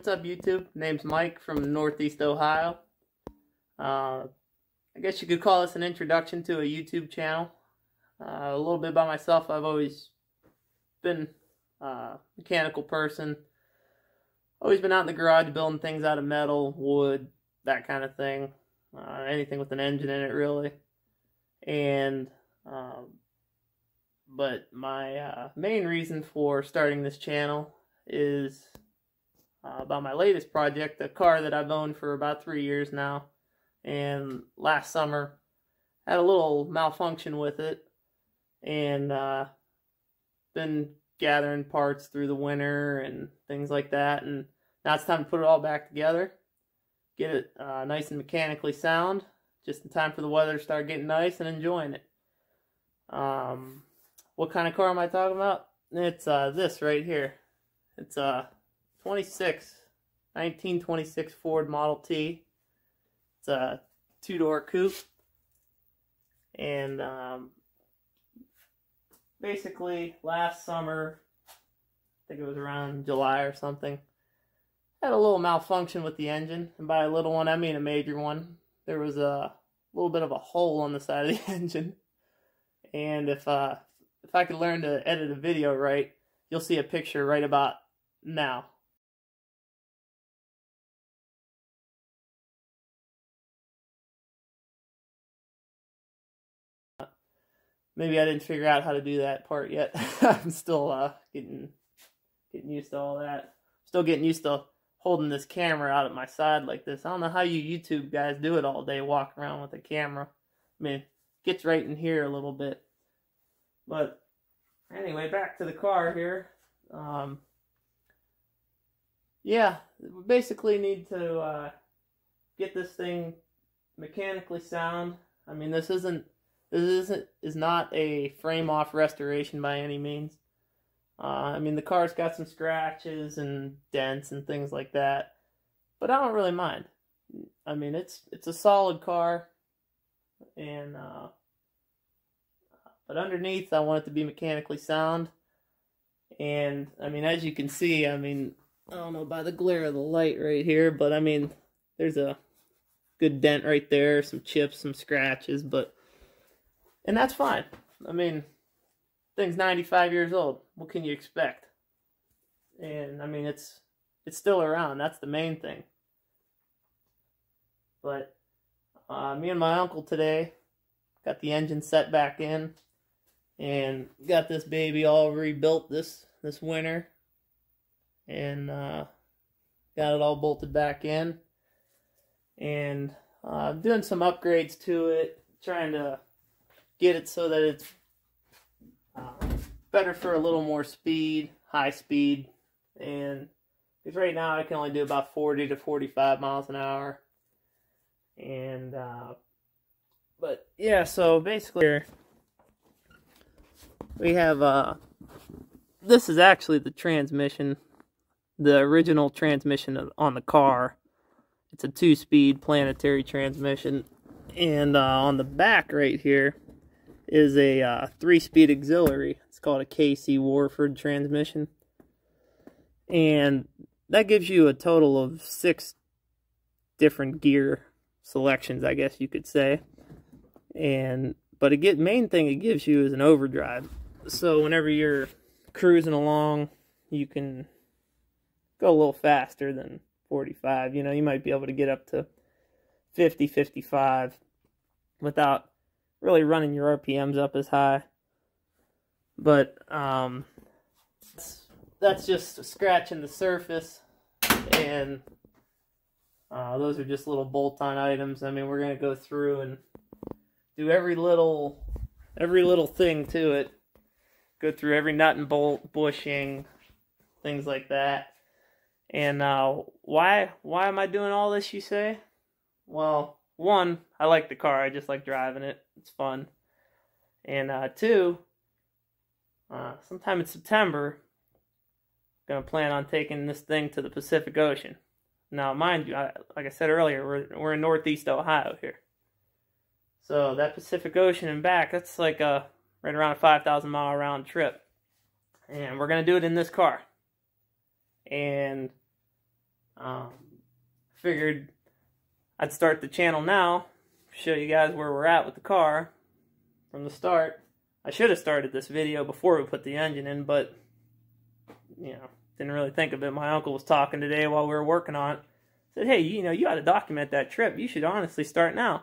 What's up, YouTube? Name's Mike from Northeast Ohio. I guess you could call this an introduction to a YouTube channel. A little bit about myself. I've always been a mechanical person. Always been out in the garage building things out of metal, wood, that kind of thing. Anything with an engine in it, really. And but my main reason for starting this channel is about my latest project, a car that I've owned for about 3 years now. And last summer, had a little malfunction with it, and been gathering parts through the winter and things like that. And now it's time to put it all back together, get it nice and mechanically sound, just in time for the weather to start getting nice and enjoying it. What kind of car am I talking about? It's this right here. It's a 1926 Ford Model T. It's a two-door coupe. And basically last summer, I think it was around July or something, had a little malfunction with the engine. And by a little one, I mean a major one. There was a little bit of a hole on the side of the engine. And if I could learn to edit a video right, you'll see a picture right about now. Maybe I didn't figure out how to do that part yet. I'm still getting used to all that. Still getting used to holding this camera out at my side like this. I don't know how you YouTube guys do it all day, walking around with a camera. I mean, it gets right in here a little bit. But anyway, back to the car here. Yeah, we basically need to get this thing mechanically sound. I mean, this is not a frame-off restoration by any means. I mean, the car's got some scratches and dents and things like that, but I don't really mind. I mean, it's a solid car, and but underneath, I want it to be mechanically sound. And I mean, as you can see, I mean, I don't know by the glare of the light right here, but I mean, there's a good dent right there, some chips, some scratches, and that's fine. I mean, thing's 95 years old. What can you expect? And I mean, it's still around. That's the main thing. But me and my uncle today got the engine set back in and got this baby all rebuilt this winter, and got it all bolted back in, and doing some upgrades to it, trying to get it so that it's better for a little more speed, high speed. And because right now I can only do about 40 to 45 miles an hour. And but yeah, so basically we have this is actually the transmission, the original transmission on the car. It's a 2-speed planetary transmission, and on the back right here is a 3-speed auxiliary. It's called a KC Warford transmission, and that gives you a total of 6 different gear selections, I guess you could say. But main thing it gives you is an overdrive. So whenever you're cruising along, you can go a little faster than 45. You know, you might be able to get up to 50, 55 without really running your RPMs up as high. But that's just scratching the surface, and those are just little bolt-on items. I mean, we're going to go through and do every little thing to it. Go through every nut and bolt, bushing, things like that. And why am I doing all this, you say? Well, one, I like the car. I just like driving it. It's fun. And two, sometime in September, I'm going to plan on taking this thing to the Pacific Ocean. Now, mind you, like I said earlier, we're in Northeast Ohio here. So that Pacific Ocean and back, that's like right around a 5,000-mile round trip. And we're going to do it in this car. And Figured I'd start the channel now, show you guys where we're at with the car from the start. I should have started this video before we put the engine in, but, you know, didn't really think of it. My uncle was talking today while we were working on it. Said, hey, you know, you ought to document that trip. You should honestly start now.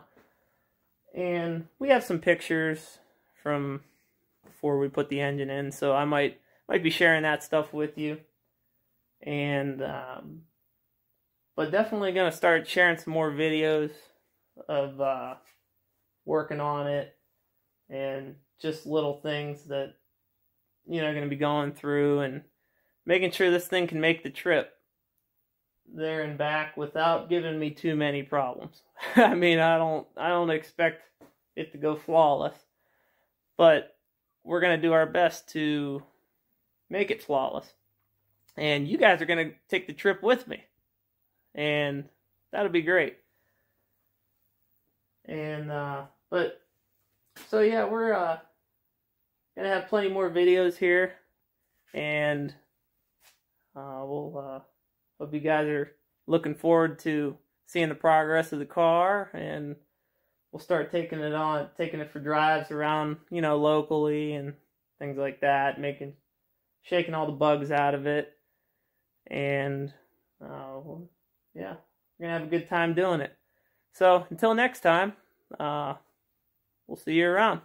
And we have some pictures from before we put the engine in, so I might be sharing that stuff with you. And but definitely gonna start sharing some more videos of working on it and just little things that, you know, gonna be going through and making sure this thing can make the trip there and back without giving me too many problems. I mean, I don't expect it to go flawless, but we're gonna do our best to make it flawless. And you guys are gonna take the trip with me, and that'll be great. And but so yeah, we're gonna have plenty more videos here, and we'll hope you guys are looking forward to seeing the progress of the car, and we'll start taking it for drives around, you know, locally and things like that, shaking all the bugs out of it, and yeah, we're gonna have a good time doing it. So until next time, we'll see you around.